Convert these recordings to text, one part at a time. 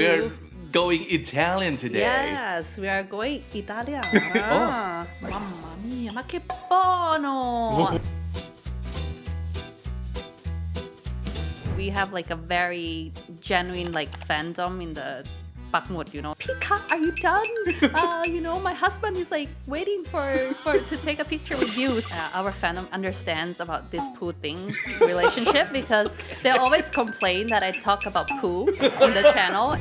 we're going Italian today. Yes, we are going Italian. Oh. Mamma mia, ma che buono! We have like a very genuine like fandom in the Bakhmut, you know. Pika, are you done? My husband is like waiting for to take a picture with you. Our fandom understands about this poo thing relationship because they always complain that I talk about poo in the channel.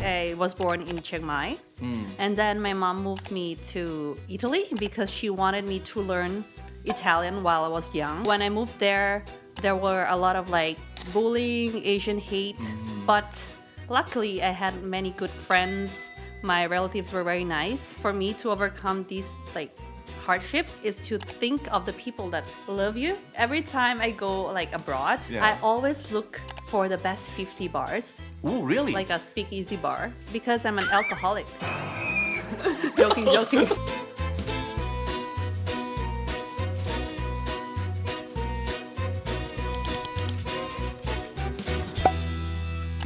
I was born in Chiang Mai, and then my mom moved me to Italy because she wanted me to learn Italian while I was young. When I moved there were a lot of like bullying, Asian hate, but luckily I had many good friends. My relatives were very nice. For me to overcome this like hardship is to think of the people that love you. Every time I go like abroad, I always look for the best 50 bars. Oh, really? Like a speakeasy bar because I'm an alcoholic. Joking.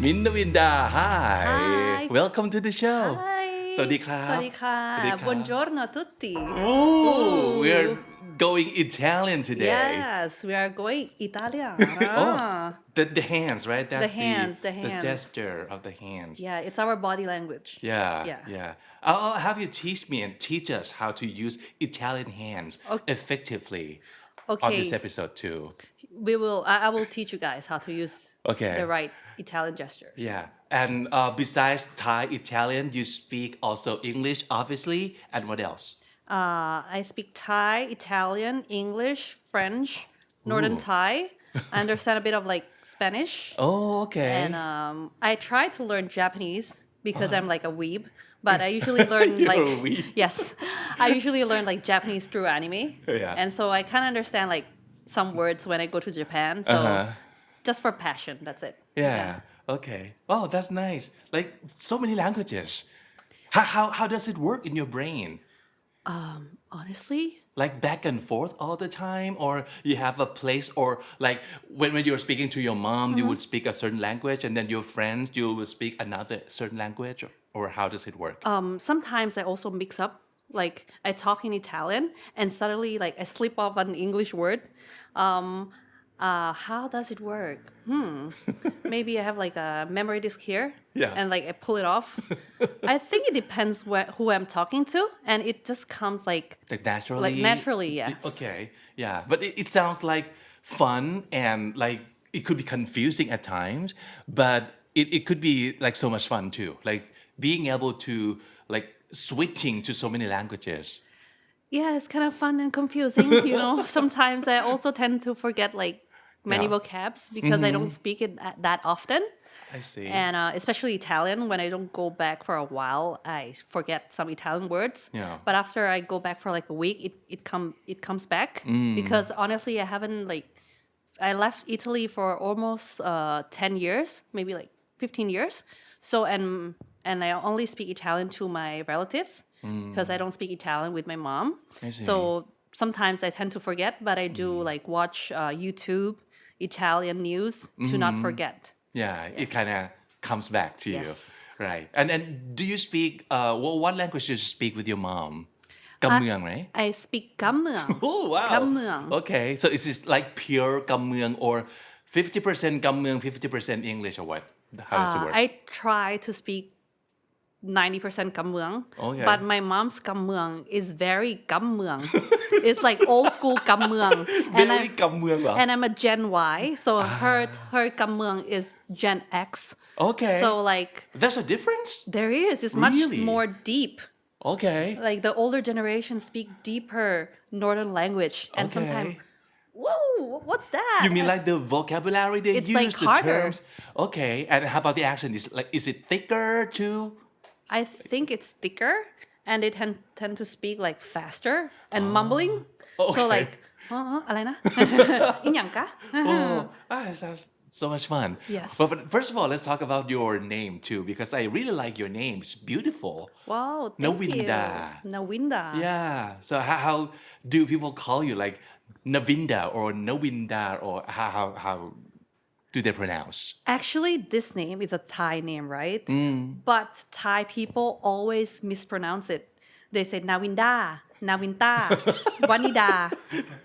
Minda, hi. Hi. Welcome to the show. Hi. สวัสดีครับ สวัสดีค่ะ Buongiorno a tutti. Ooh, we're going Italian today. Yes, we are going Italian. The hands, right? That's The hands. the gesture of the hands. Yeah, it's our body language. Yeah. I'll have you teach me and teach us how to use Italian hands effectively on this episode too. I will teach you guys how to use the right Italian gestures. Yeah. And besides Thai, Italian, you speak also English, obviously. And what else? I speak Thai, Italian, English, French, Northern Thai. I understand a bit of like Spanish. Oh, okay. And I try to learn Japanese because I'm like a weeb. But I usually learn like a weeb. Yes, I usually learn like Japanese through anime. Yeah. And so I kind of understand like some words when I go to Japan. So just for passion, that's it. Yeah. Okay. Oh, that's nice. Like so many languages. How does it work in your brain? Honestly, Like back and forth all the time, or you have a place, or like when you're speaking to your mom, you would speak a certain language, and then your friends, you will speak another certain language, or how does it work? sometimes I also mix up. Like I talk in Italian and suddenly like I slip off an English word. How does it work? Maybe I have like a memory disk here, and like I pull it off. I think it depends who I'm talking to, and it just comes like naturally. Like naturally, yes. Okay, yeah, but it sounds like fun and like it could be confusing at times, but it could be like so much fun too. Like being able to like switching to so many languages. Yeah, it's kind of fun and confusing. Sometimes I also tend to forget like many vocabs because I don't speak it that often. I see. And especially Italian, when I don't go back for a while, I forget some Italian words. Yeah. But after I go back for like a week, it comes back because honestly, I left Italy for almost 10 years, maybe like 15 years. So and I only speak Italian to my relatives because I don't speak Italian with my mom. I see. So sometimes I tend to forget, but I do like watch YouTube Italian news to not forget. Yeah, it kind of comes back to you, right? And do you speak? What language do you speak with your mom? กำเมือง right? I speak กำเมือง Oh wow. กำเมือง Okay, so is this like pure กำเมือง or 50% กำเมือง 50% English or what? How does it work? I try to speak 90% กำเมือง Okay. but my mom's กำเมือง is very กำเมือง it's like old school กำเมือง Very กำเมืองเหรอ and I'm a Gen Y so her กำเมือง is Gen X Okay. so like There's a difference? there is it's much Really? more deep Okay. like the older generation speak deeper northern language and Okay. sometimes whoa what's that You mean like the vocabulary they It's use, like the harder. terms? Okay, and how about the accent? Is it thicker too? I think it's thicker and they tend to speak like faster and mumbling. Okay. So like, อะไรนะ อิหยังกะ It sounds so much fun. Yes. But first of all, let's talk about your name too, because I really like your name. It's beautiful. Wow, thank Nawinda. you. Nawinda. Yeah. So how do people call you? Like Navinda or Nawinda or how do they pronounce? Actually, this name is a Thai name, right? But Thai people always mispronounce it. They say Navinda, Navinta, Vanida.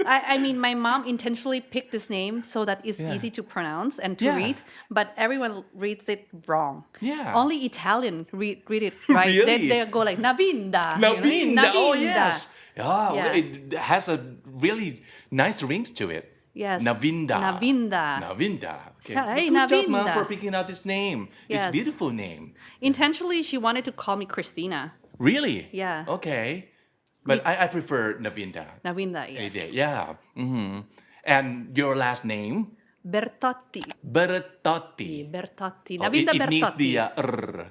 I mean, my mom intentionally picked this name so that it's easy to pronounce and to read, but everyone reads it wrong. Yeah. Only Italian read it right. Really? They go like Navinda. Navinda. Oh, yes. Yeah. It has a really nice rings to it. Yes. Navinda. Navinda. Navinda. Okay. Say, Good job, Mom, Navinda. for picking out this name. It's a Yes. beautiful name. Intentionally, she wanted to call me Christina. Really? Yeah. Okay. But I prefer Navinda. Navinda, Any yes. day. Yeah. And your last name? Bertotti. Bertotti. Bertotti. Oh, Navinda it needs Bertotti. the r.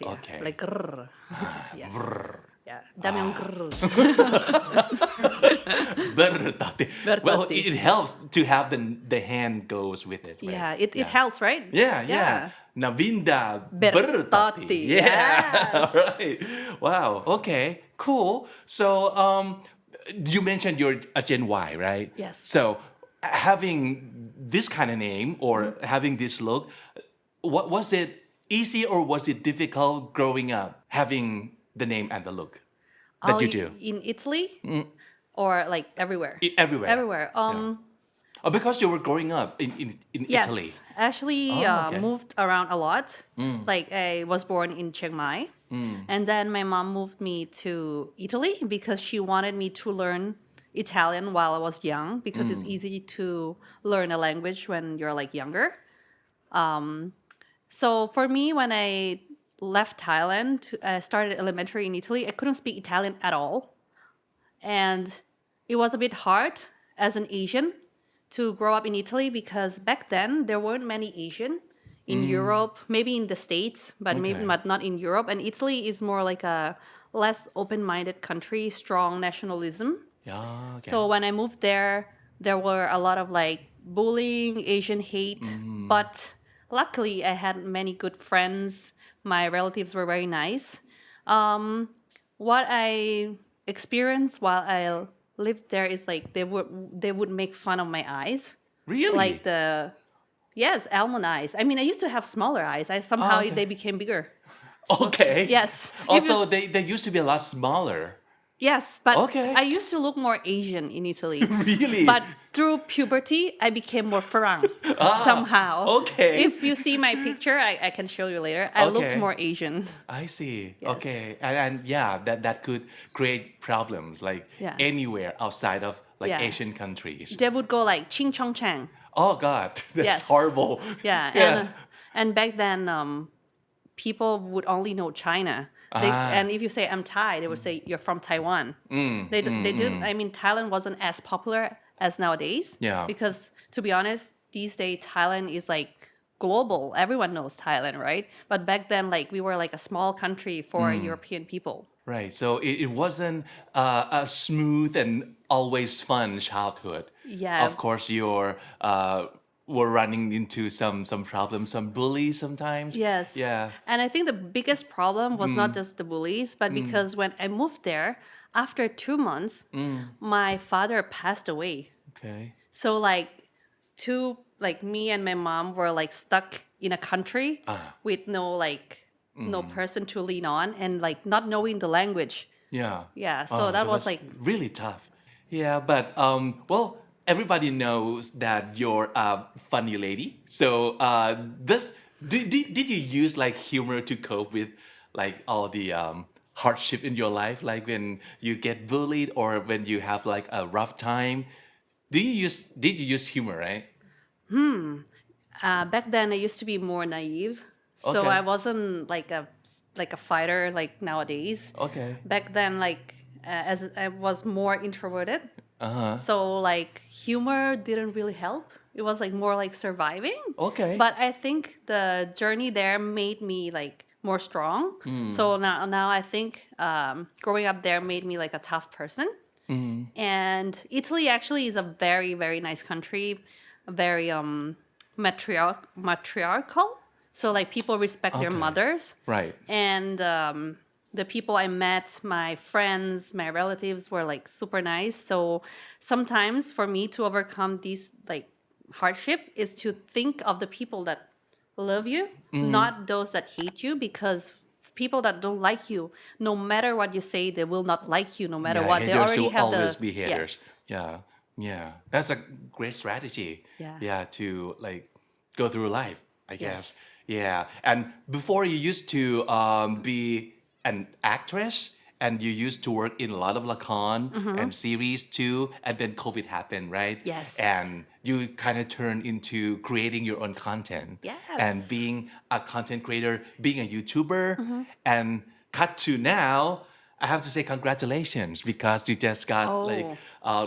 Yeah, Okay. like grr. Yes. Yeah. Dami yung grr. Bertotti. Well, Bertotti. it helps to have the hand goes with it. Right? Yeah, it helps, right? Yeah. Navinda Bertotti. Bertotti. Yeah. Right. Wow. Okay. Cool. So, you mentioned you're a Gen Y, right? Yes. So, having this kind of name or having this look, what was it easy or was it difficult growing up having the name and the look that you do? In Italy? Or like everywhere? Everywhere. Everywhere. Oh, because you were growing up in Yes. Italy. Actually, okay. moved around a lot. Like I was born in Chiang Mai. And then my mom moved me to Italy because she wanted me to learn Italian while I was young because it's easy to learn a language when you're like younger. So for me, when I left Thailand, started elementary in Italy, I couldn't speak Italian at all. And it was a bit hard as an Asian to grow up in Italy because back then there weren't many Asian in Europe, maybe in the States, but maybe not in Europe. And Italy is more like a less open-minded country, strong nationalism. Yeah. Okay. So when I moved there, there were a lot of like bullying, Asian hate. But luckily, I had many good friends. My relatives were very nice. What I experienced while I lived there is like they would make fun of my eyes. Really? Like almond eyes. I mean, I used to have smaller eyes. Somehow okay. they became bigger. Okay. Yes. Also, they used to be a lot smaller. Yes, but Okay. I used to look more Asian in Italy. Really? But through puberty, I became more Farang somehow. Okay. If you see my picture, I can show you later. I looked Okay. more Asian. I see. Yes. Okay. And yeah, that could create problems like Yeah. anywhere outside of like Yeah. Asian countries. They would go like ching chong chang. Oh God, that's Yes. horrible. Yeah. And back then, people would only know China. And if you say I'm Thai, they would say you're from Taiwan. They didn't. I mean, Thailand wasn't as popular as nowadays. Yeah. Because to be honest, these days Thailand is like global. Everyone knows Thailand, right? But back then, like we were like a small country for European people. Right. So it wasn't a smooth and always fun childhood. Yeah. Of course, you're were running into some problems, some bullies sometimes. Yes. Yeah. And I think the biggest problem was not just the bullies, but because when I moved there, after 2 months, my father passed away. Okay. So like me and my mom were like stuck in a country with no person to lean on and like not knowing the language. Yeah. Yeah. So that was like really tough. Yeah, but well, everybody knows that you're a funny lady. So did you use like humor to cope with like all the hardship in your life, like when you get bullied or when you have like a rough time? Did you use humor, right? back then I used to be more naive. So Okay. I wasn't like a fighter like nowadays. Okay. Back then, like as I was more introverted. So like humor didn't really help. It was like more like surviving. Okay. But I think the journey there made me like more strong. So now I think growing up there made me like a tough person. And Italy actually is a very, very nice country, very matriarchal. So like people respect their Okay. mothers. Right. And the people I met, my friends, my relatives were like super nice. So sometimes for me to overcome these like hardship is to think of the people that love you, not those that hate you, because people that don't like you, no matter what you say, they will not like you no matter what. They Haters already will have always the be haters. yes. Yeah. That's a great strategy. Yeah. To like go through life, I guess. Yes. Yeah. And before you used to be an actress and you used to work in a lot of lakon and series too, and then COVID happened, right? Yes. And you kind of turned into creating your own content. Yes. And being a content creator, being a YouTuber, and cut to now, I have to say congratulations because you just got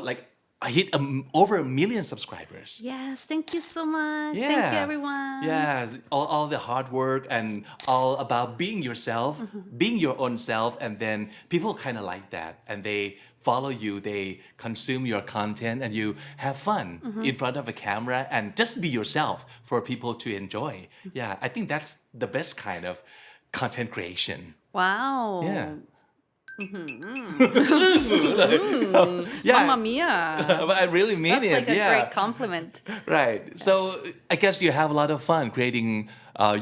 like I hit over 1 million subscribers. Yes, thank you so much. Thank you, everyone. Yes, all the hard work and all about being yourself, being your own self, and then people kind of like that, and they follow you, they consume your content, and you have fun in front of a camera and just be yourself for people to enjoy. Yeah, I think that's the best kind of content creation. Wow. Yeah. Mamma mia. But I really mean That's it. like a yeah. great compliment. Right. Yes. So I guess you have a lot of fun creating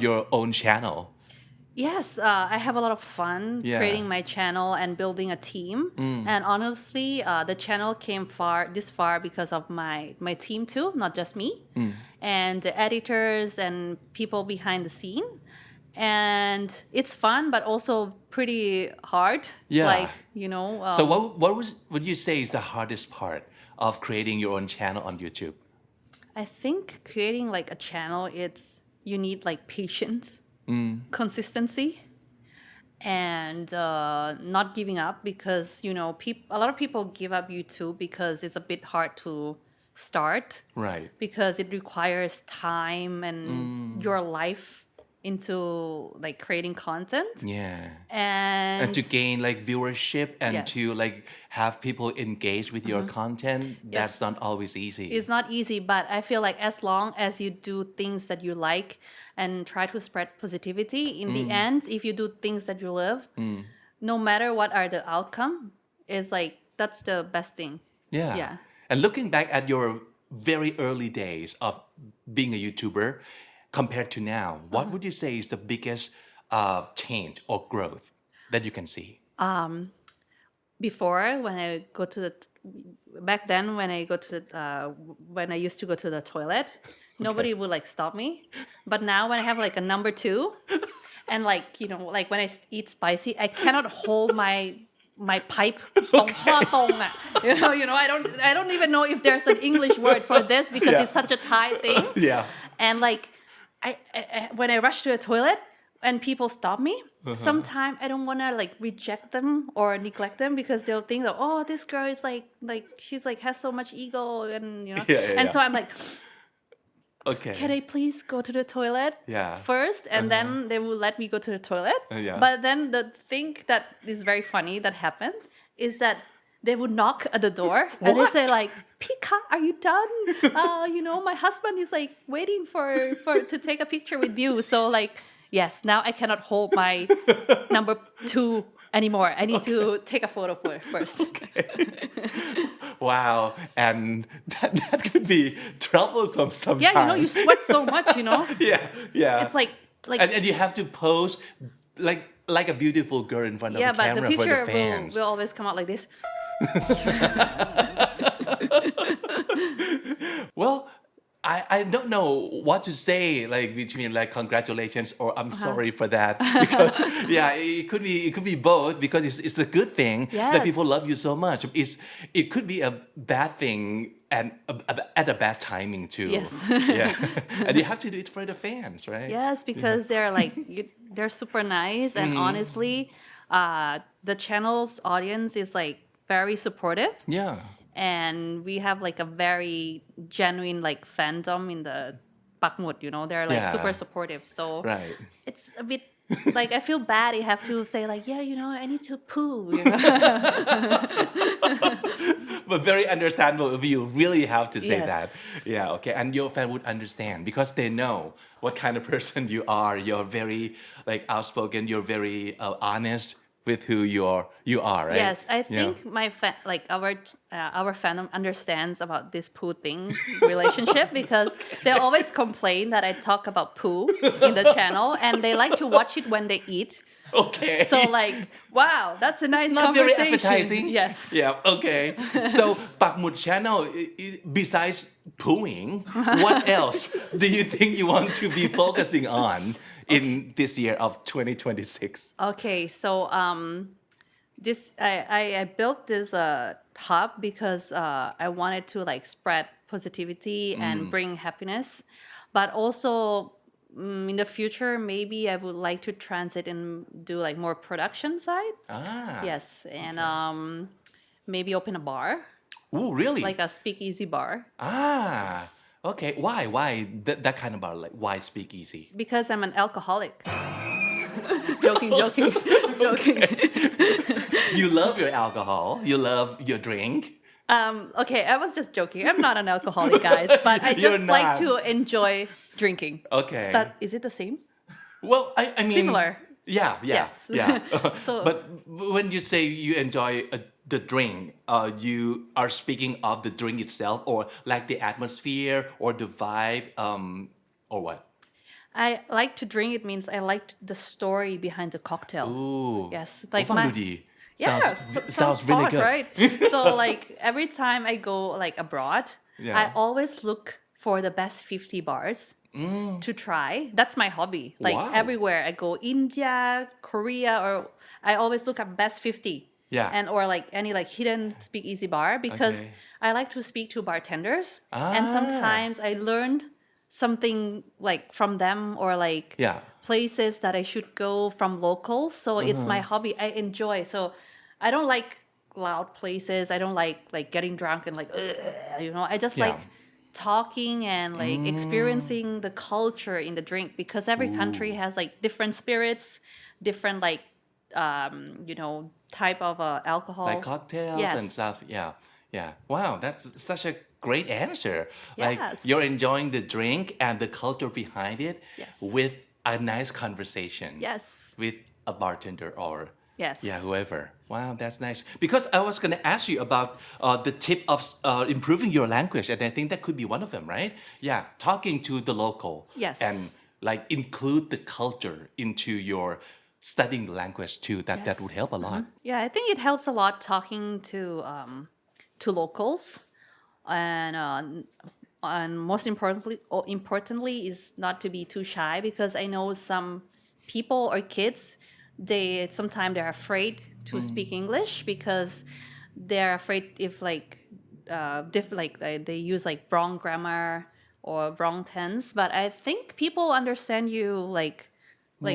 your own channel. Yes, I have a lot of fun creating my channel and building a team. And honestly, the channel came this far because of my team too, not just me. And the editors and people behind the scene. And it's fun, but also pretty hard. Yeah. Like, So what would you say is the hardest part of creating your own channel on YouTube? I think creating like a channel, you need like patience, consistency, and not giving up because, a lot of people give up YouTube because it's a bit hard to start. Right. Because it requires time and your life into like creating content. Yeah. And to gain like viewership and Yes. to like have people engage with your content, that's not always easy. It's not easy, but I feel like as long as you do things that you like and try to spread positivity, in the end, if you do things that you love, no matter what are the outcome, it's like that's the best thing. Yeah. And looking back at your very early days of being a YouTuber compared to now, what would you say is the biggest change or growth that you can see? Before, when I go to back then, when I when I used to go to the toilet, nobody would like stop me. But now when I have like a number 2, and like, like when I eat spicy, I cannot hold my pipe ตรงข้อตรงอ่ะ I don't even know if there's an English word for this because it's such a Thai thing. Yeah. And like I when I rush to the toilet and people stop me, sometimes I don't want to like reject them or neglect them because they'll think that, oh, this girl is like she's like has so much ego and so I'm like, Okay. can I please go to the toilet first? And then they will let me go to the toilet. But then the thing that is very funny that happened is that they would knock at the door and they say like, Pika, are you done? My husband is like waiting for to take a picture with you. So like, yes, now I cannot hold my number 2 anymore. I need to take a photo first. Wow. And that could be troublesome sometimes. Yeah, you sweat so much, Yeah. It's like and you have to pose like a beautiful girl in front of the but camera the picture for the fans. will always come out like this. Well, I don't know what to say like between like congratulations or I'm sorry for that because it could be both because it's a good thing that people love you so much. It could be a bad thing and at a bad timing too. Yes. And you have to do it for the fans, right? Yes, because they're like they're super nice and honestly, the channel's audience is like very supportive. Yeah. And we have like a very genuine like fandom in the Pakmut, they're like super supportive. So it's a bit like I feel bad. I have to say like, I need to poo. But very understandable if you really have to say Yes. that. Yeah, okay. And your fan would understand because they know what kind of person you are. You're very like outspoken. You're very honest, with who you are, right? Yes, I Yeah. think like our fandom understands about this poo thing relationship because they always complain that I talk about poo in the channel and they like to watch it when they eat. Okay. So like, wow, that's a nice It's not very conversation. appetizing. Yes. Yeah. Okay. So, Pakmut channel, besides pooing, what else do you think you want to be focusing on in this year of 2026? Okay, so this I built this hub because I wanted to like spread positivity and bring happiness, but also in the future maybe I would like to transit and do like more production side. Yes, and maybe open a bar, Oh, really? like a speakeasy bar, Okay. Why that kind of bar? Like, why speakeasy? because I'm an alcoholic. Joking. You love your alcohol. You love your drink. Okay, I was just joking. I'm not an alcoholic, guys, but I You're just like not. to enjoy drinking. Okay. Is it the same? Well, I mean, Similar. Yeah. Yes. So- but when you say you enjoy the drink, you are speaking of the drink itself, or like the atmosphere, or the vibe, or what? I like to drink. It means I like the story behind the cocktail. Ooh. Yes, like ฟัง my ดูดี yeah, sounds really posh, good. right? So like every time I go like abroad, Yeah. I always look for the best 50 bars to try. That's my hobby. Like Wow. everywhere I go, India, Korea, or I always look at best 50. Yeah. And or like any like hidden speakeasy bar because Okay. I like to speak to bartenders and sometimes I learned something like from them or like Yeah. places that I should go from locals. So it's my hobby. I enjoy. So I don't like loud places. I don't like getting drunk and like I just Yeah. like talking and like experiencing the culture in the drink because every country has like different spirits, different like type of alcohol. Like cocktails Yes. and stuff. Yeah. Wow, that's such a great answer. Like Yes. you're enjoying the drink and the culture behind it Yes. with a nice conversation. Yes. With a bartender or Yes. whoever. Wow, that's nice. Because I was going to ask you about the tip of improving your language, and I think that could be one of them, right? Yeah, talking to the local. Yes. And like include the culture into your studying the language too. That Yes. would help a lot. Yeah, I think it helps a lot talking to locals, and most importantly is not to be too shy because I know some people or kids sometimes they're afraid to speak English because they're afraid if like they use like wrong grammar or wrong tense. But I think people understand you like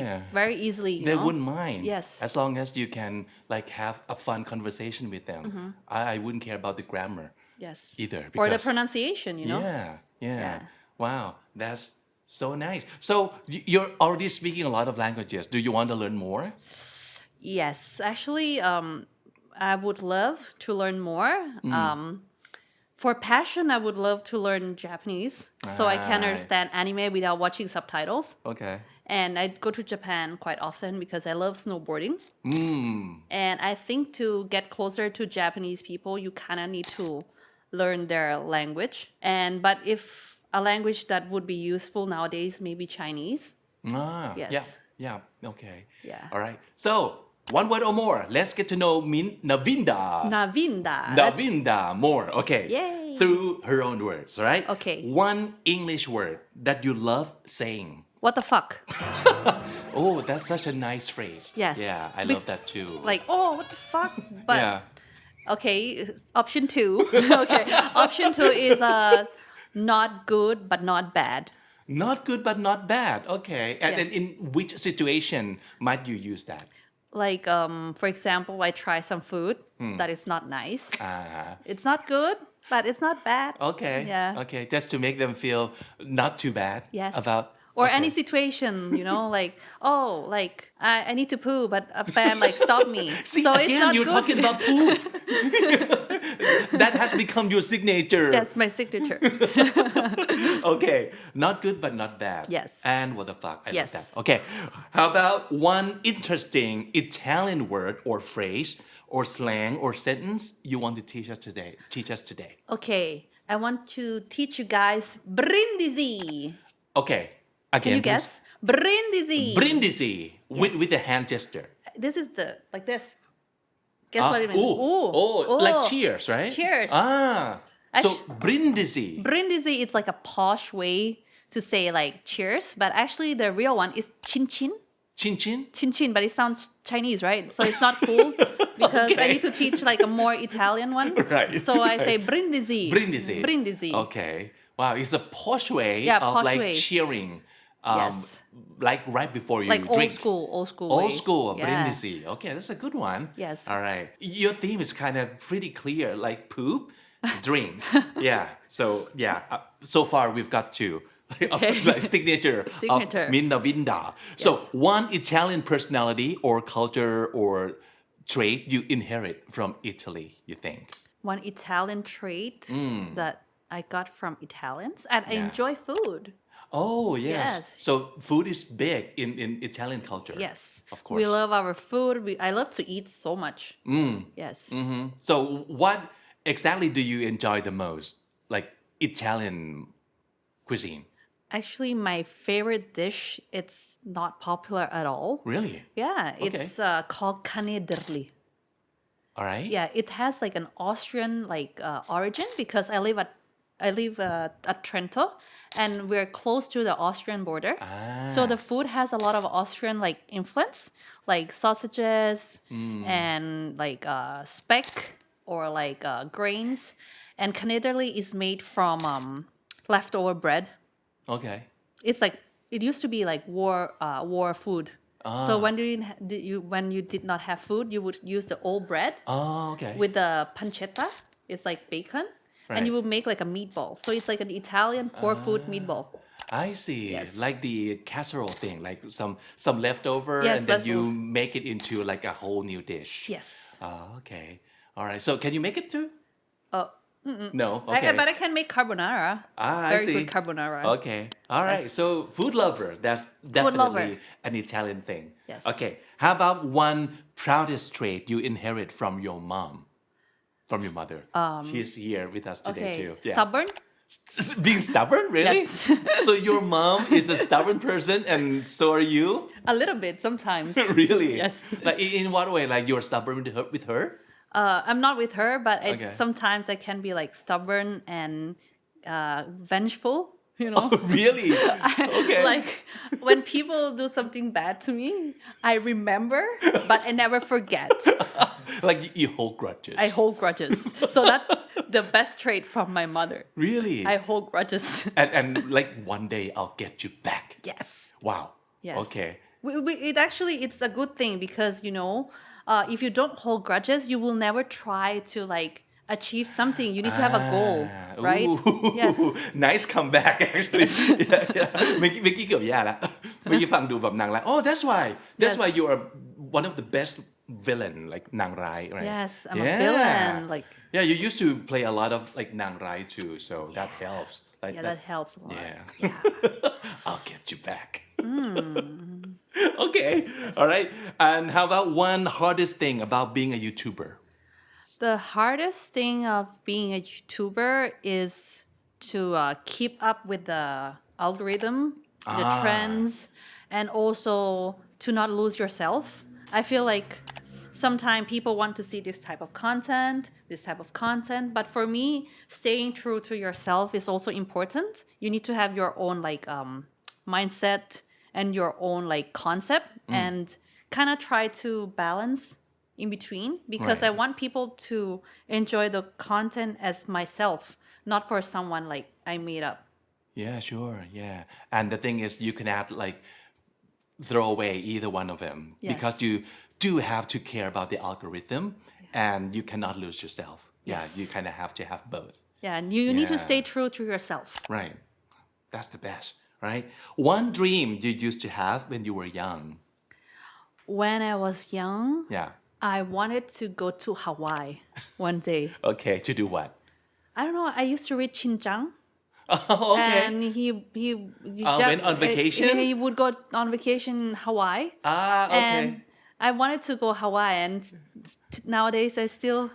Yeah. very easily. They know? wouldn't mind. Yes. As long as you can like have a fun conversation with them. I wouldn't care about the grammar Yes. either. Or the because- pronunciation, you know? Yeah. Wow, that's so nice. So you're already speaking a lot of languages. Do you want to learn more? Yes, actually, I would love to learn more. For passion, I would love to learn Japanese so I can Ah. understand anime without watching subtitles. Okay. And I go to Japan quite often because I love snowboarding. And I think to get closer to Japanese people, you kind of need to learn their language. But if a language that would be useful nowadays, maybe Chinese. Yes. Yeah. Okay. Yeah. All right. So one word or more. Let's get to know Navinda. Navinda. Navinda more. Okay. Yay. Through her own words, right? Okay. One English word that you love saying. What the fuck? Oh, that's such a nice phrase. Yes. Yeah, I love that too. Like, oh, what the fuck? But yeah. okay, option 2. Okay, option 2 is not good but not bad. Not good but not bad. Okay. And Yes. then in which situation might you use that? Like, for example, I try some food that is not nice. It's not good, but it's not bad. Okay. Yeah. Okay. Just to make them feel not too bad Yes. about. Or okay. any situation, like, oh, like I need to poo, but a fan like stop me. See, so it's again, not you're good. talking about poop. That has become your signature. That's my signature. Okay, not good but not bad. Yes. And what the fuck? I Yes. love that. Okay, how about one interesting Italian word or phrase or slang or sentence you want to teach us today? Okay, I want to teach you guys brindisi. Okay, again. Can you guess? Brindisi. Brindisi with the hand gesture. This is like this. Guess what it means? Like cheers, right? Cheers. So brindisi. Brindisi is like a posh way to say like cheers, but actually the real one is chin chin. Chin chin? Chin chin, but it sounds Chinese, right? So it's not cool because I need to teach like a more Italian one. Right. So I say brindisi. Brindisi. Brindisi. Okay. Wow, it's a posh way Yeah, of posh like way. cheering. Yes. Like right before you Like drink. old school Old way. school, Yeah. brindisi. Okay, that's a good one. Yes. All right. Your theme is kind of pretty clear, like poop, drink. Yeah. So yeah. So far we've got two. Like signature Signature. of Minda Vinda. So Yes. one Italian personality or culture or trait you inherit from Italy, you think? One Italian trait that I got from Italians, and I Yeah. enjoy food. Oh, yes. Yes. So food is big in Italian culture. Yes. Of course. We love our food. I love to eat so much. Yes. So what exactly do you enjoy the most? Like Italian cuisine? Actually, my favorite dish, it's not popular at all. Really? Yeah, Okay. it's called canederli. All right. Yeah, it has like an Austrian origin because I live at Trento, and we're close to the Austrian border. So the food has a lot of Austrian like influence, like sausages and like speck or like grains. And canederli is made from leftover bread. Okay. It's like it used to be like war food. So when you did not have food, you would use the old bread Oh, okay. with the pancetta. It's like bacon, Right. and you would make like a meatball. So it's like an Italian poor food meatball. I see. Yes. Like the casserole thing, like some leftover, Yes, and then you leftover. make it into like a whole new dish. Yes. Oh, okay. All right. So can you make it too? Oh, No. Okay. but I can make carbonara. I Very see. good carbonara. Okay. All right. Yes. So food lover, that's Food lover. definitely an Italian thing. Yes. Okay. How about one proudest trait you inherit from your mom? From your mother. She's here with us today Okay. too. Yeah. Stubborn? Being stubborn, really? Yes. So your mom is a stubborn person and so are you? A little bit sometimes. Really? Yes. Like in what way? Like you're stubborn with her? I'm not with her, but Okay. sometimes I can be like stubborn and vengeful. You know. Really? Okay. Like when people do something bad to me, I remember, but I never forget. Like you hold grudges. I hold grudges. So that's the best trait from my mother. Really? I hold grudges. And like one day I'll get you back. Yes. Wow. Yes. Okay. It's a good thing because, if you don't hold grudges, you will never try to like achieve something. You need to have a goal, right? Ooh, Yes. Nice comeback actually. Yeah. เมื่อกี้เกือบแย่แล้วเมื่อกี้ฟังดูแบบนางร้าย Oh, that's why you are one of the best villain, like นางร้าย, right? Yes, I'm a villain. Like, yeah, you used to play a lot of like นางร้ายtoo, so that helps. Like yeah, that helps a lot. Yeah. Yeah. I'll get you back. Okay. All right. And how about one hardest thing about being a YouTuber? The hardest thing of being a YouTuber is to keep up with the algorithm, the trends, and also to not lose yourself. I feel like sometimes people want to see this type of content, but for me, staying true to yourself is also important. You need to have your own like mindset and your own like concept and kind of try to balance in between because Right. I want people to enjoy the content as myself, not for someone like I made up. Yeah, sure. Yeah. And the thing is, you cannot like throw away either one of them because Yes. you do have to care about the algorithm and you cannot lose yourself. Yeah, Yes. you kind of have to have both. Yeah, and you need to Yeah. stay true to yourself. Right. That's the best, right? One dream you used to have when you were young. When I was young, Yeah. I wanted to go to Hawaii one day. Okay, to do what? I don't know. I used to read Xinjiang. Oh, okay. And he went on vacation? He would go on vacation in Hawaii. Okay. And I wanted to go Hawaii, and nowadays I still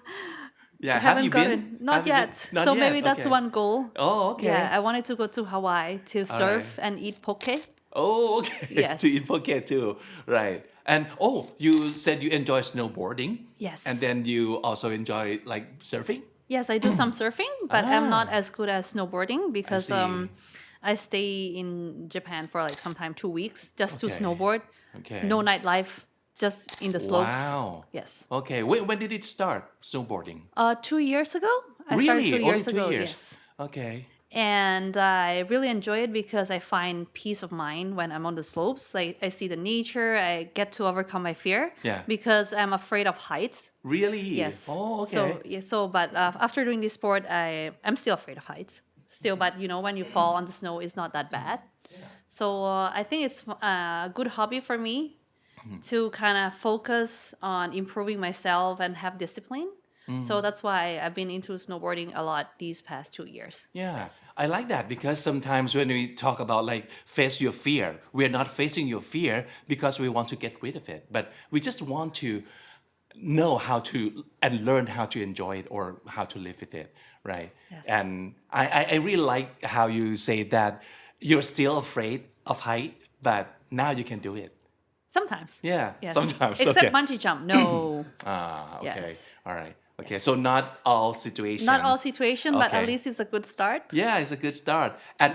Yeah, have haven't you gotten. been? Not Have you yet. been? Not So yet, maybe that's okay. one goal. Oh, okay. Yeah, I wanted to go to Hawaii to surf and eat poke. Oh, okay. Yes. To eat poke too. Right. And you said you enjoy snowboarding. Yes. And then you also enjoy like surfing? Yes, I do some surfing, but I'm not as good as snowboarding because see. I stay in Japan for like sometime 2 weeks just to Okay. snowboard. Okay. No nightlife, just in the slopes. Wow. Yes. Okay. When did it start, snowboarding? 2 years ago. I started Really? 2 Only years 2 ago. years? Yes. Okay. And I really enjoy it because I find peace of mind when I'm on the slopes. I see the nature. I get to overcome my fear. Yeah. Because I'm afraid of heights. Really? Yes. Oh, okay. But after doing this sport, I'm still afraid of heights. Still, but when you fall on the snow, it's not that bad. So I think it's a good hobby for me to kind of focus on improving myself and have discipline. So that's why I've been into snowboarding a lot these past 2 years. Yeah, I like that because sometimes when we talk about like face your fear, we're not facing your fear because we want to get rid of it, but we just want to know how to and learn how to enjoy it or how to live with it, right? Yes. And I really like how you say that you're still afraid of height, but now you can do it. Sometimes. Yeah, Yes. sometimes. Except Okay. bungee jump. No. Okay. Yes. All right. Okay, so not all situations. Not all situation, but Okay. at least it's a good start. Yeah, it's a good start. And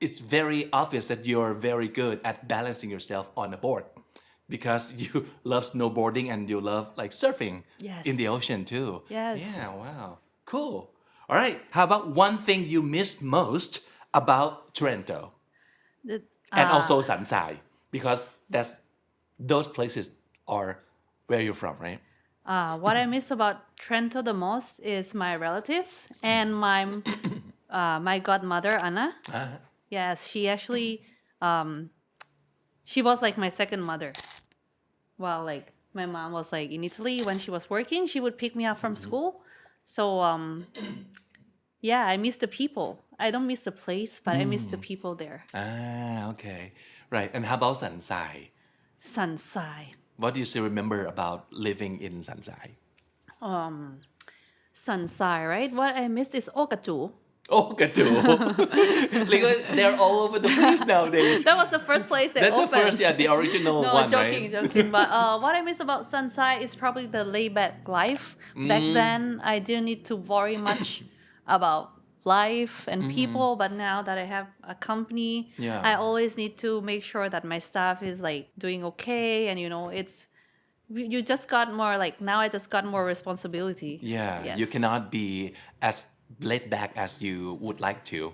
it's very obvious that you're very good at balancing yourself on a board because you love snowboarding and you love like surfing Yes. in the ocean too. Yes. Yeah, wow. Cool. All right. How about one thing you missed most about Trento and also Sansai because those places are where you're from, right? What I miss about Trento the most is my relatives and my godmother Anna. Yes, she actually she was like my second mother. Well, like my mom was like in Italy when she was working, she would pick me up from school. So yeah, I miss the people. I don't miss the place, but I miss the people there. Okay. Right. And how about Sansai? Sansai. What do you still remember about living in Sansai? Sansai, right? What I miss is Okaju. Oh, Katu. Because they're all over the place nowadays. That was the first place they That's opened. the first, the original No, one, joking, right? joking. But what I miss about Sansai is probably the laid-back life. Back then, I didn't need to worry much about life and people. But now that I have a company, Yeah. I always need to make sure that my staff is like doing okay. And it's you just got more like now I just got more responsibility. Yeah, Yes. you cannot be as laid back as you would like to.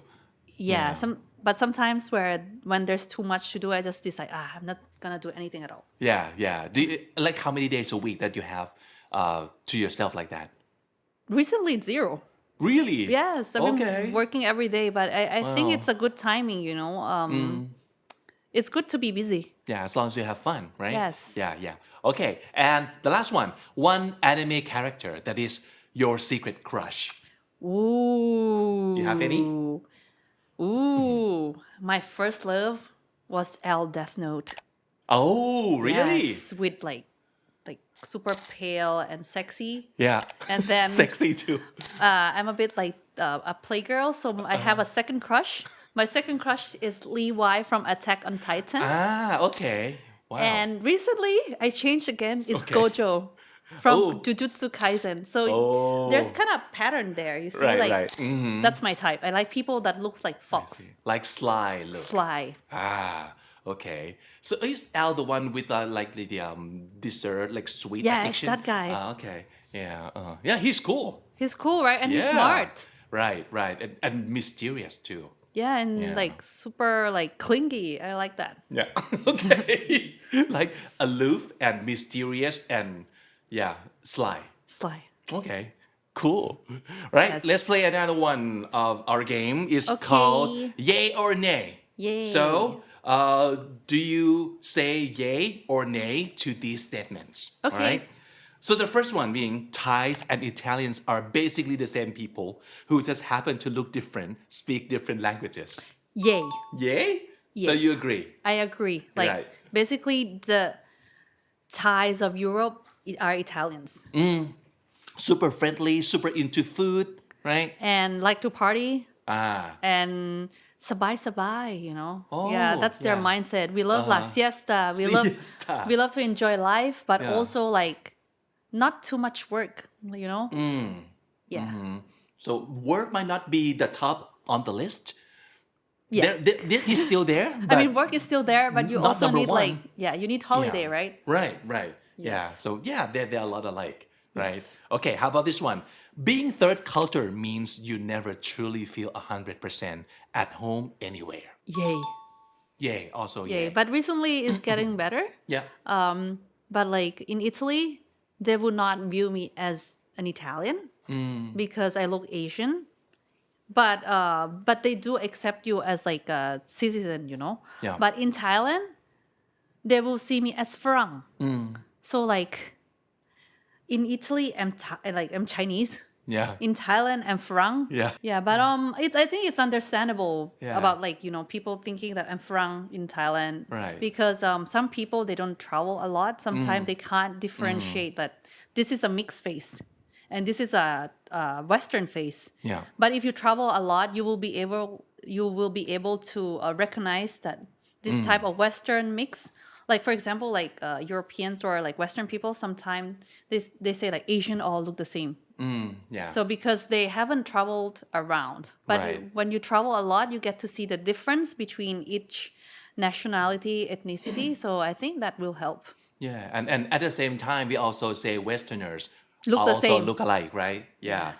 Yeah. But sometimes when there's too much to do, I just decide I'm not gonna do anything at all. Yeah. Like how many days a week that you have to yourself like that? Recently, 0. Really? Yes, I've Okay. been working every day, but I think Wow. it's a good timing, It's good to be busy. Yeah, as long as you have fun, right? Yes. Yeah. Okay, and the last one anime character that is your secret crush. Ooh. Do you have any? Ooh. My first love was L Death Note. Oh, really? Yes, with like super pale and sexy. Yeah. And then Sexy too. I'm a bit like a playgirl, so I have a second crush. My second crush is Lee Y from Attack on Titan. Okay. Wow. And recently, I changed again. It's Okay. Gojo from Oh. Jujutsu Kaisen. So Oh. there's kind of pattern there. You see, Right, like right. Mhm. that's my type. I like people that looks like fox, Like Sly look. sly. Okay. So is Al the one with like the dessert, like sweet Yes, addiction? that guy. Okay. Yeah. Yeah, he's cool. He's cool, right? And he's Yeah. smart. Right. And mysterious too. Yeah, and Yeah. like super like clingy. I like that. Yeah. Okay. Like aloof and mysterious and sly. Sly. Okay. Cool. Right. Yes. Let's play another one of our game. It's Okay. called Yay or Nay. Yay. So do you say yay or nay to these statements? Okay. All right. So the first one being Thais and Italians are basically the same people who just happen to look different, speak different languages. Yay. Yay? So you agree? I agree. Like Right. basically the Thais of Europe are Italians Super friendly, super into food, right? and like to party Ah. and sabai, you know. Oh, yeah, that's their yeah. mindset. We love la siesta. Siesta. We love to enjoy life, but Yeah. also like not too much work, you know? Yeah. So work might not be the top on the list. Yeah. It's still there. I But mean, work is still there, but you not also number need one. you need holiday, Yeah. right? Right. Yeah. Yes. So yeah, there are a lot alike, right? Yes. Okay, how about this one? Being third culture means you never truly feel 100% at home anywhere. Yay. Yay, also Yay. yay. But recently it's getting better. Yeah. But like in Italy, they would not view me as an Italian because I look Asian. But they do accept you as like a citizen, you know. Yeah. But in Thailand, they will see me as Farang. So like in Italy, I'm Chinese. Yeah. In Thailand, I'm Farang. Yeah. Yeah, but I think it's understandable Yeah. about like people thinking that I'm Farang in Thailand. Right. Because some people they don't travel a lot. Sometimes they can't differentiate that this is a mixed face, and this is a Western face. Yeah. But if you travel a lot, you will be able to recognize that this type of Western mix. Like for example, like Europeans or like Western people, sometimes they say like Asian all look the same. Yeah. So because they haven't traveled around, but Right. when you travel a lot, you get to see the difference between each nationality, ethnicity. So I think that will help. Yeah, and at the same time, we also say Westerners Look the also same. look alike, right? Yeah.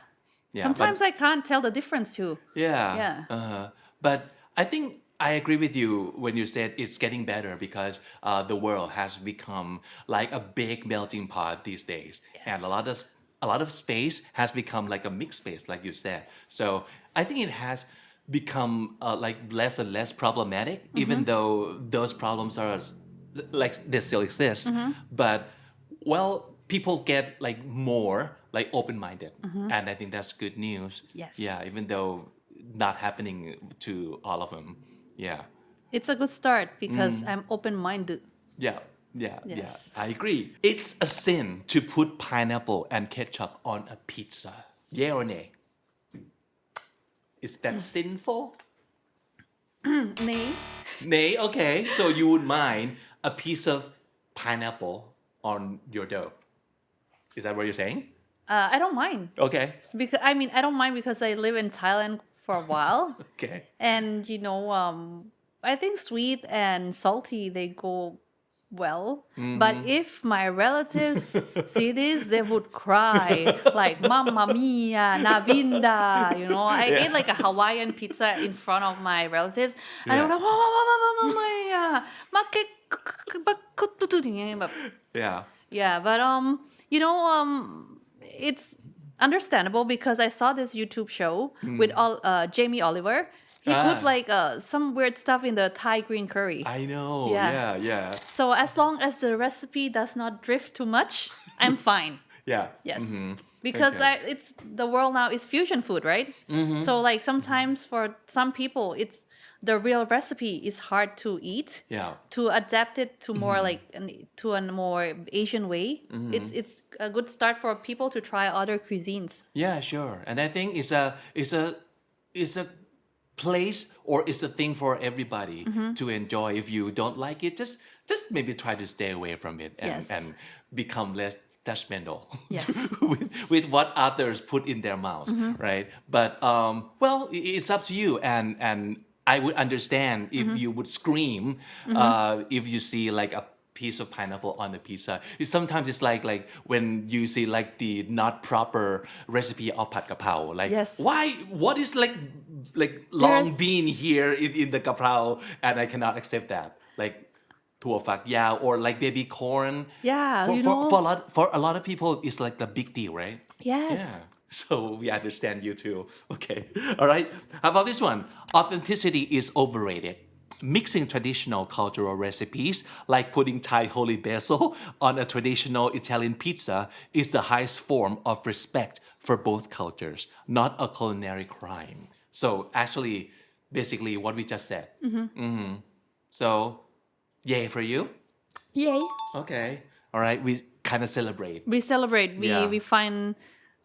Yeah. Sometimes I can't tell the difference too. Yeah. Yeah. But I think I agree with you when you said it's getting better because the world has become like a big melting pot these days, and a lot of space has become like a mixed space, like you said. So I think it has become like less and less problematic, even though those problems are like they still exist. But well, people get like more like open-minded, and I think that's good news. Yes. Yeah, even though not happening to all of them. Yeah. It's a good start because I'm open-minded. Yeah. Yes. I agree. It's a sin to put pineapple and ketchup on a pizza. Yeah or nay? Is that sinful? Nay. Nay, okay. So you would mind a piece of pineapple on your dough. Is that what you're saying? I don't mind Okay. because I don't mind because I live in Thailand for a while. Okay. And I think sweet and salty they go well. But if my relatives see this, they would cry like "Mamma mia, Navinda." I ate like a Hawaiian pizza in front of my relatives, and they were like "Mamma mia, Yeah. yeah." But it's understandable because I saw this YouTube show with Jamie Oliver. He put like some weird stuff in the Thai green curry. I know. Yeah. Yeah. So as long as the recipe does not drift too much, I'm fine. Yeah. Yes. Because Okay. it's the world now is fusion food, right? So like sometimes for some people it's the real recipe is hard to eat. Yeah. To adapt it to more like to a more Asian way. It's a good start for people to try other cuisines. Yeah, sure. And I think it's a place or it's a thing for everybody to enjoy. If you don't like it, just maybe try to stay away from it Yes. and become less judgmental Yes. with what others put in their mouths, right? But well, it's up to you, and I would understand if you would scream if you see like a piece of pineapple on the pizza. Sometimes it's like when you see like the not proper recipe of pad kapao. Like Yes. why? What is like long There's- bean here in the kapao, and I cannot accept that. Like ถั่วฝักยาว or like baby corn. Yeah, For a lot of people, it's like the big deal, right? Yes. Yeah. So we understand you too. Okay. All right. How about this one? Authenticity is overrated. mixing traditional cultural recipes like putting Thai holy basil on a traditional Italian pizza is the highest form of respect for both cultures, not a culinary crime. So actually, basically what we just said. So, yay for you? Yay. Okay. All right. We kind of celebrate. We celebrate. Yeah. We find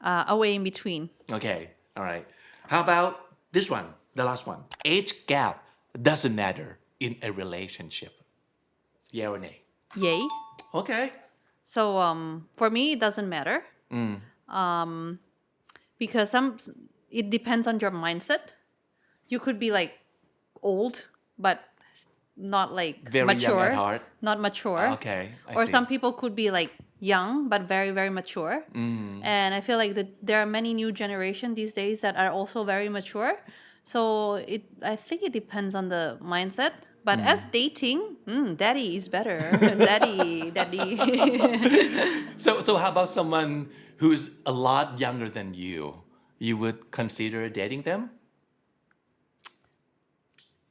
a way in between. Okay. All right. How about this one? The last one. Age gap doesn't matter in a relationship. Yeah or nay? Yay. Okay. So for me, it doesn't matter. Because it depends on your mindset. You could be like old, but not like Very mature. young at heart. Not mature. Okay. I Or see. some people could be like young, but very, very mature. And I feel like there are many new generation these days that are also very mature. So I think it depends on the mindset. But as dating, daddy is better. daddy. So how about someone who's a lot younger than you? You would consider dating them?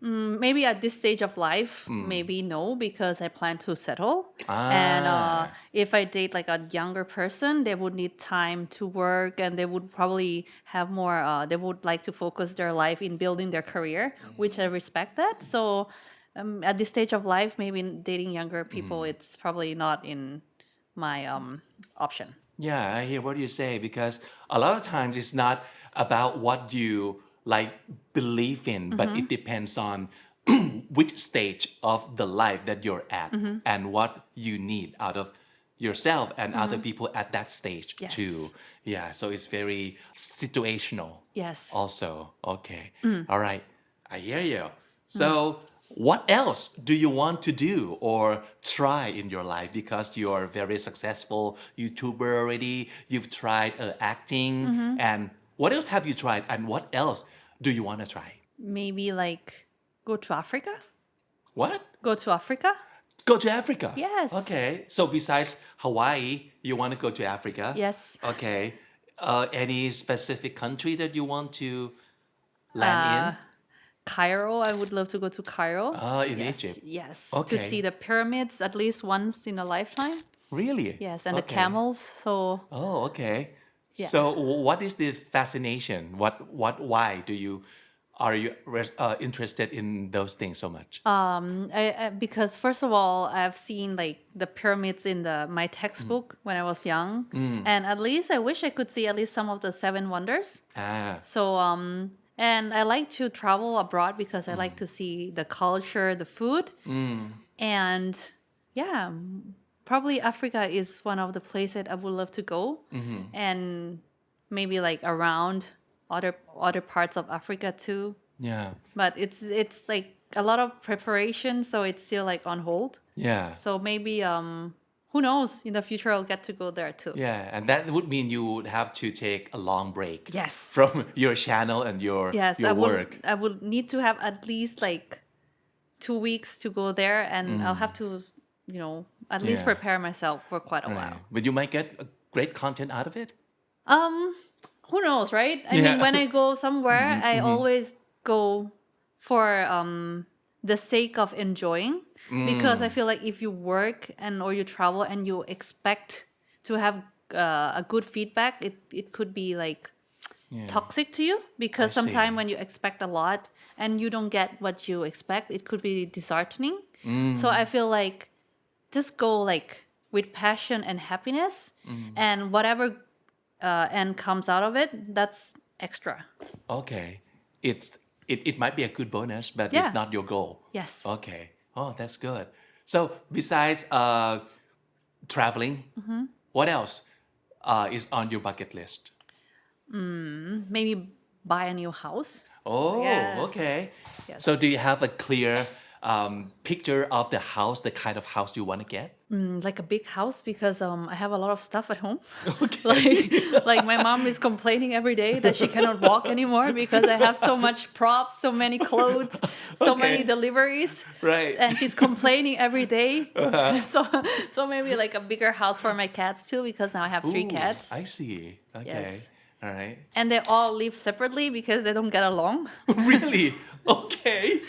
Maybe at this stage of life, maybe no, because I plan to settle. And if I date like a younger person, they would need time to work and they would probably have more, they would like to focus their life in building their career, which I respect that. So at this stage of life, maybe dating younger people, it's probably not in my option. Yeah, I hear what you say because a lot of times it's not about what you like believe in, but it depends on which stage of the life that you're at and what you need out of yourself and other people at that stage Yes. too. Yeah, so it's very situational. Yes. Also, okay. All right. I hear you. So, what else do you want to do or try in your life? Because you're a very successful YouTuber already. You've tried acting. And what else have you tried? And what else do you want to try? Maybe like go to Africa? What? Go to Africa? Go to Africa? Yes. Okay. So, besides Hawaii, you want to go to Africa? Yes. Okay. Any specific country that you want to land in? Cairo, I would love to go to Cairo. In Yes, Egypt. Yes. Okay. To see the pyramids at least once in a lifetime. Really? Yes, and the Okay. camels. So Oh, okay. Yeah. So, what is the fascination? Why are you interested in those things so much? because first of all, I've seen like the pyramids in my textbook when I was young, and at least I wish I could see at least some of the seven wonders. So and I like to travel abroad because I like to see the culture, the food, and yeah, probably Africa is one of the places I would love to go, and maybe like around other parts of Africa too. Yeah. But it's like a lot of preparation, so it's still like on hold. Yeah. So maybe who knows, in the future I'll get to go there too. Yeah, and that would mean you would have to take a long break. Yes. From your channel and your work. I would need to have at least like 2 weeks to go there, and I'll have to, at least Yeah. prepare myself for quite a Right. while. But you might get great content out of it. Who knows, right? I Yeah. mean, when I go somewhere, I always go for the sake of enjoying, because I feel like if you work or you travel and you expect to have a good feedback, it could be like toxic to you, because I sometimes see. when you expect a lot and you don't get what you expect, it could be disheartening. So I feel like just go like with passion and happiness, and whatever end comes out of it, that's extra. Okay. It might be a good bonus, but Yeah. it's not your goal. Yes. Okay. Oh, that's good. So besides traveling, what else is on your bucket list? Maybe buy a new house. Oh, Yes. okay. Yes. So do you have a clear picture of the house, the kind of house you want to get? Like a big house, because I have a lot of stuff at home. Okay. like my mom is complaining every day that she cannot walk anymore because I have so much props, so many clothes, so Okay. many deliveries. Right. And she's complaining every day. So maybe like a bigger house for my cats too, because now I have 3 Ooh, cats. I see. Okay. Yes. All right. And they all live separately because they don't get along. Really? Okay.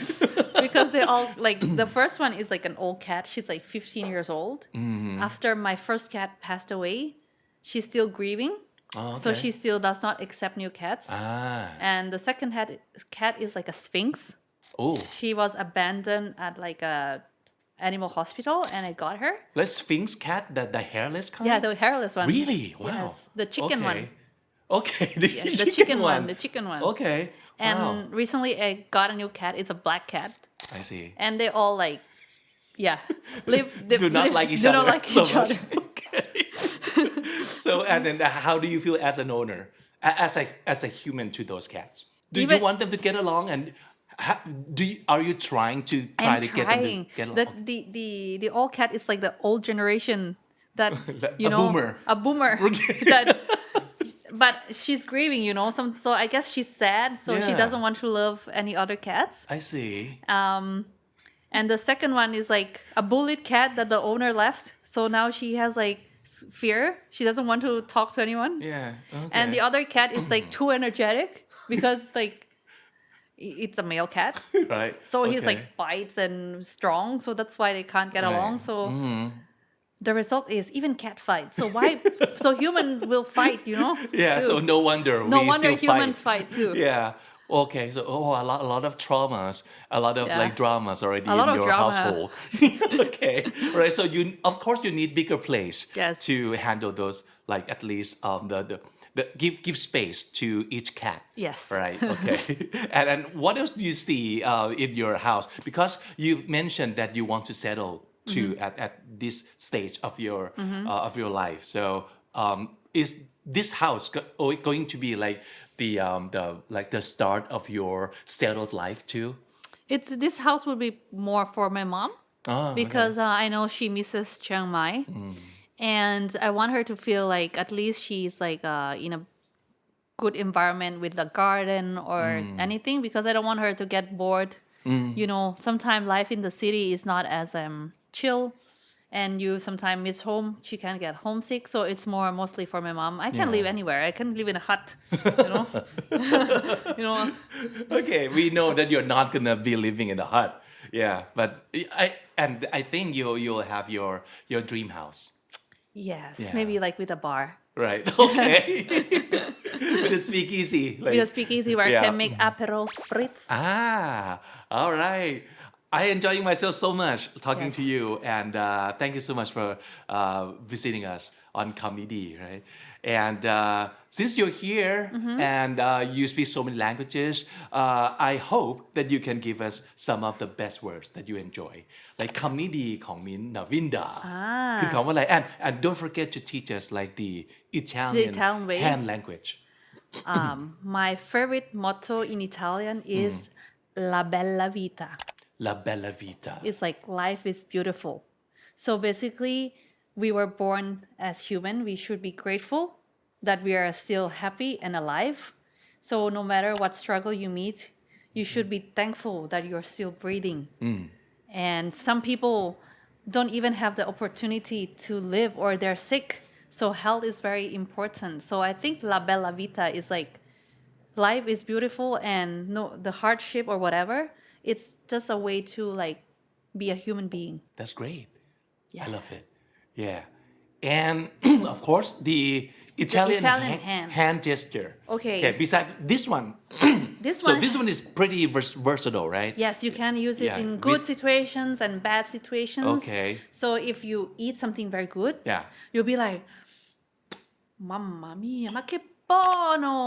because they all like the first one is like an old cat. She's like 15 years old. After my first cat passed away, she's still grieving. Oh, So okay. she still does not accept new cats. And the second cat is like a sphinx. Oh, She was abandoned at like a animal hospital, and I got her. like Sphinx cat, the hairless kind? Yeah, the hairless one. Really? Wow. Yes, the chicken Okay. one. Okay, the, Yes, the chicken one. The chicken one. Okay. And Wow. recently I got a new cat. It's a black cat. I see. And they all like, yeah, they Do not like each do other. not like so each much. other. Okay. So and then how do you feel as an owner, as a human to those cats? Do you Even- want them to get along and are you trying to try I'm to get them trying. to get The, along? the old cat is like the old generation that you A know boomer. a boomer Okay. that but she's grieving, you know, so I guess she's sad, so she Yeah. doesn't want to love any other cats. I see. And the second one is like a bullied cat that the owner left, so now she has like fear. She doesn't want to talk to anyone. Yeah. Okay. And the other cat is like too energetic because like it's a male cat. right. So he's Okay. like bites and strong, so that's why they can't get along. So the result is even cat fight. So why? So human will fight, you know? Yeah. too. So no wonder No we wonder still humans fight too. Yeah. Okay. So a lot of traumas, a lot of Yeah. like dramas already A lot in of your drama. household. Okay. Right. So you of course you need bigger place Yes. to handle those, like at least the give space to each cat. Yes. Right. Okay. and what else do you see in your house? Because you mentioned that you want to settle to at this stage of your life. So is this house going to be like the start of your settled life too? This house will be more for my mom Oh, because I know she misses Chiang Mai, and I want her to feel like at least she's like in a good environment with a garden or anything, because I don't want her to get bored. You know, sometimes life in the city is not as chill, and you sometimes miss home. She can get homesick, so it's mostly for my mom. I can live anywhere. I can live in a hut, you know. You know. Okay, we know that you're not gonna be living in a hut. Yeah, but I think you'll have your dream house. Yes, Yeah. maybe like with a bar. Right. Okay. With a speakeasy. Like, With a speakeasy where I Yeah. can make Aperol spritz. All right. I enjoying myself so much talking Yes. to you, and thank you so much for visiting us on Comedy, right? And since you're here and you speak so many languages, I hope that you can give us some of the best words that you enjoy. Like Comedy ของมิ้นท์นะวินดาคือคำว่าอะไร and don't forget to teach us like the Italian Italian way. hand language. My favorite motto in Italian is La bella vita. La bella vita. It's like life is beautiful. So basically, we were born as human. We should be grateful that we are still happy and alive. So no matter what struggle you meet, you should be thankful that you're still breathing. And some people don't even have the opportunity to live, or they're sick. So health is very important. So I think La bella vita is like life is beautiful, and no, the hardship or whatever, it's just a way to like be a human being. That's great. Yeah. I love it. Yeah. And of course, the Italian hand gesture. Okay. Besides this one. This So one, this one is pretty versatile, right? yes, you can use it Yeah, in good with- situations and bad situations. Okay. So if you eat something very good, Yeah. you'll be like, Mamma mia, ma che buono!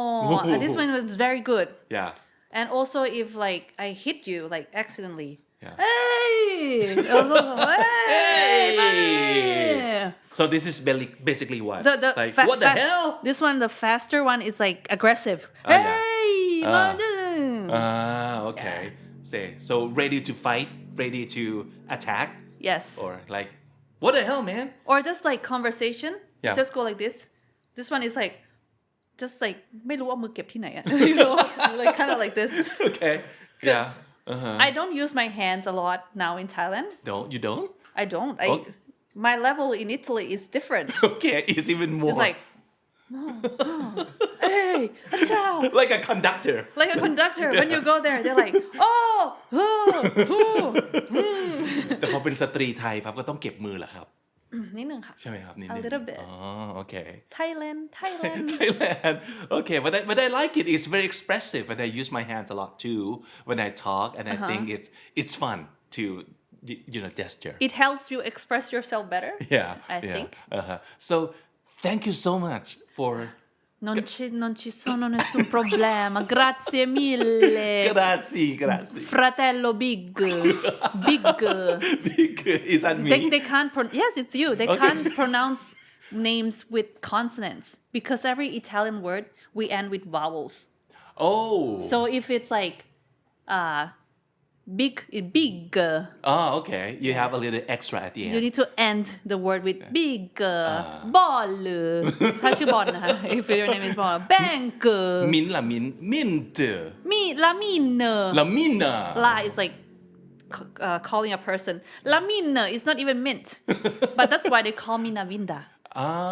And this one was very good. Yeah. And also if like I hit you like accidentally, Yeah. hey, hey, So this is basically what? the like fa- what the fa- hell? This one, the faster one, is like aggressive. Yeah. Hey, Okay. So ready to fight, ready to attack, yes. or like what the hell, man? Or just like conversation. Yeah. Just go like this. This one is like, just like ไม่รู้เอามือเก็บที่ไหนอะ you know, like kind of like this. Okay. Yeah. 'Cause I don't use my hands a lot now in Thailand. You don't? I don't. Oh. My level in Italy is different. Okay, it's even more. It's like, hey ciao like a conductor like a conductor when you go there they're like oh oh แต่พอเป็นสตรีไทยครับก็ต้องเก็บมือเหรอครับ นิดนึงค่ะ ใช่ไหมครับนิด a นึง little bit อ๋อโอเค Thailand Thailand okay but I like it it's very expressive and I use my hands a lot too when I talk and I think it's fun to gesture it helps you express yourself better I think so thank you so much for non ci sono nessun problema grazie mille grazie fratello big is that me they can't yes it's you they can't pronounce names with consonants because every Italian word we end with vowels so if it's like big okay you have a little extra at the end you need to end the word with big ball ถ้าชื่อบอลนะคะ if your name is ball bank มิ้นท์ล่ะมิ้นท์mint la mina la mina la is like calling a person la mina is not even mint but that's why they call me Navinda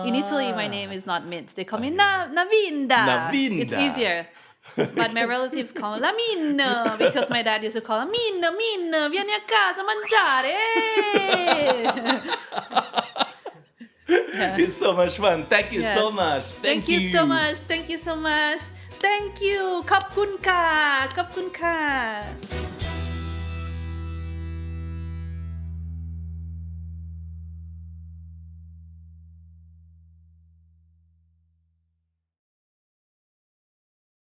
in Italy my name is not mint they call me Navinda it's easier but my relatives call me Lamina because my dad used to call me Mina vieni a casa a mangiare it's so much fun thank you so much thank you so much thank you ขอบคุณค่ะ